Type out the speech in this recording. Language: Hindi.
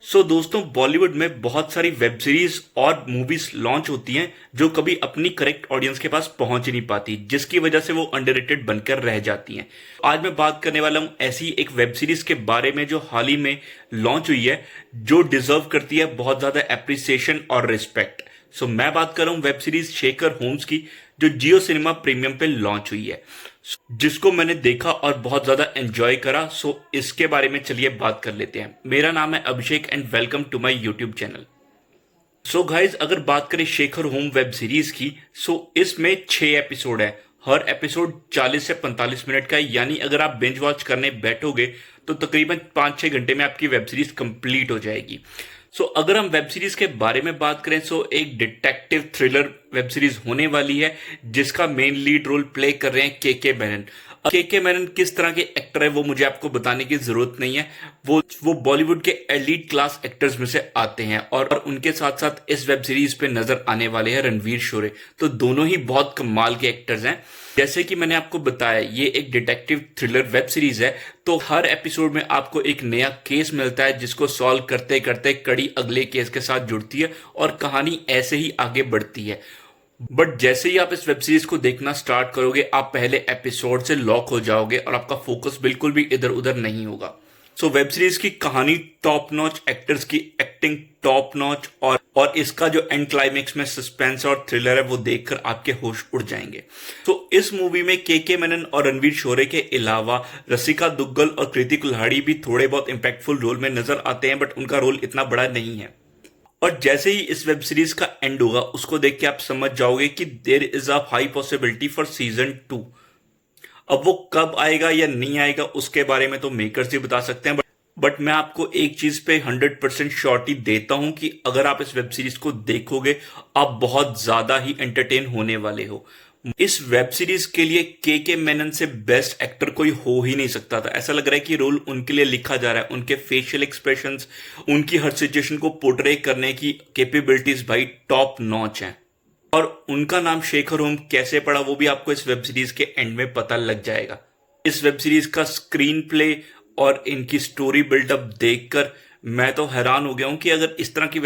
दोस्तों, बॉलीवुड में बहुत सारी वेब सीरीज और मूवीज लॉन्च होती हैं जो कभी अपनी करेक्ट ऑडियंस के पास पहुंच ही नहीं पाती, जिसकी वजह से वो अंडररेटेड बनकर रह जाती हैं। आज मैं बात करने वाला हूं ऐसी एक वेब सीरीज के बारे में जो हाल ही में लॉन्च हुई है, जो डिजर्व करती है बहुत ज्यादा एप्रिसिएशन और रिस्पेक्ट। मैं बात कर रहा हूं वेब सीरीज शेखर होम्स की, जो जियो सिनेमा प्रीमियम पे लॉन्च हुई है, जिसको मैंने देखा और बहुत ज्यादा एंजॉय करा। इसके बारे में चलिए बात कर लेते हैं। मेरा नाम है Abhishek and welcome to my YouTube channel. Guys, अगर बात करें शेखर होम वेब सीरीज की, इसमें 6 एपिसोड है। हर एपिसोड 40 से 45 मिनट का है, यानी अगर आप बिंज वॉच करने बैठोगे तो तकरीबन 5-6 घंटे में आपकी वेब सीरीज कंप्लीट हो जाएगी। अगर हम वेब सीरीज के बारे में बात करें, एक डिटेक्टिव थ्रिलर वेब सीरीज होने वाली है, जिसका मेन लीड रोल प्ले कर रहे हैं के मेनन। के मेनन किस तरह के एक्टर है वो मुझे आपको बताने की जरूरत नहीं है। वो बॉलीवुड के एलीट क्लास एक्टर्स में से आते हैं, और उनके साथ साथ इस वेब सीरीज पे नजर आने वाले हैं रणवीर शोरे। तो दोनों ही बहुत कमाल के एक्टर्स हैं। जैसे कि मैंने आपको बताया, ये एक डिटेक्टिव थ्रिलर वेब सीरीज है, तो हर एपिसोड में आपको एक नया केस मिलता है, जिसको सॉल्व करते करते कड़ी अगले केस के साथ जुड़ती है और कहानी ऐसे ही आगे बढ़ती है। बट जैसे ही आप इस वेब सीरीज को देखना स्टार्ट करोगे, आप पहले एपिसोड से लॉक हो जाओगे और आपका फोकस बिल्कुल भी इधर उधर नहीं होगा। वेब सीरीज की कहानी टॉप नॉच, एक्टर्स की एक्टिंग टॉप नॉच, और इसका जो एंड क्लाइमेक्स में सस्पेंस और थ्रिलर है वो देखकर आपके होश उड़ जाएंगे। इस मूवी में के मेनन और रणवीर शोरे के अलावा रसिका दुग्गल और कृति कुल्हाड़ी भी थोड़े बहुत इंपैक्टफुल रोल में नजर आते हैं, बट उनका रोल इतना बड़ा नहीं है। और जैसे ही इस वेब सीरीज का एंड होगा, उसको देख के आप समझ जाओगे कि there is a high possibility for season 2। अब वो कब आएगा या नहीं आएगा उसके बारे में तो मेकर्स ही बता सकते हैं, बट मैं आपको एक चीज पे 100% श्योरिटी देता हूं कि अगर आप इस वेब सीरीज को देखोगे, आप बहुत ज्यादा ही एंटरटेन होने वाले हो। इस वेब सीरीज के लिए के मेनन से बेस्ट एक्टर कोई हो ही नहीं सकता था। ऐसा लग रहा है कि रोल उनके लिए लिखा जा रहा है। उनके फेशियल एक्सप्रेशंस, उनकी हर सिचुएशन को पोर्ट्रे करने की कैपेबिलिटीज भाई टॉप नॉच हैं। और उनका नाम शेखर होम कैसे पड़ा वो भी आपको इस वेब सीरीज के एंड में पता लग जाएगा। इस वेब सीरीज का स्क्रीन प्ले और इनकी स्टोरी बिल्डअप देखकर मैं तो हैरान हो गया हूं कि अगर इस तरह की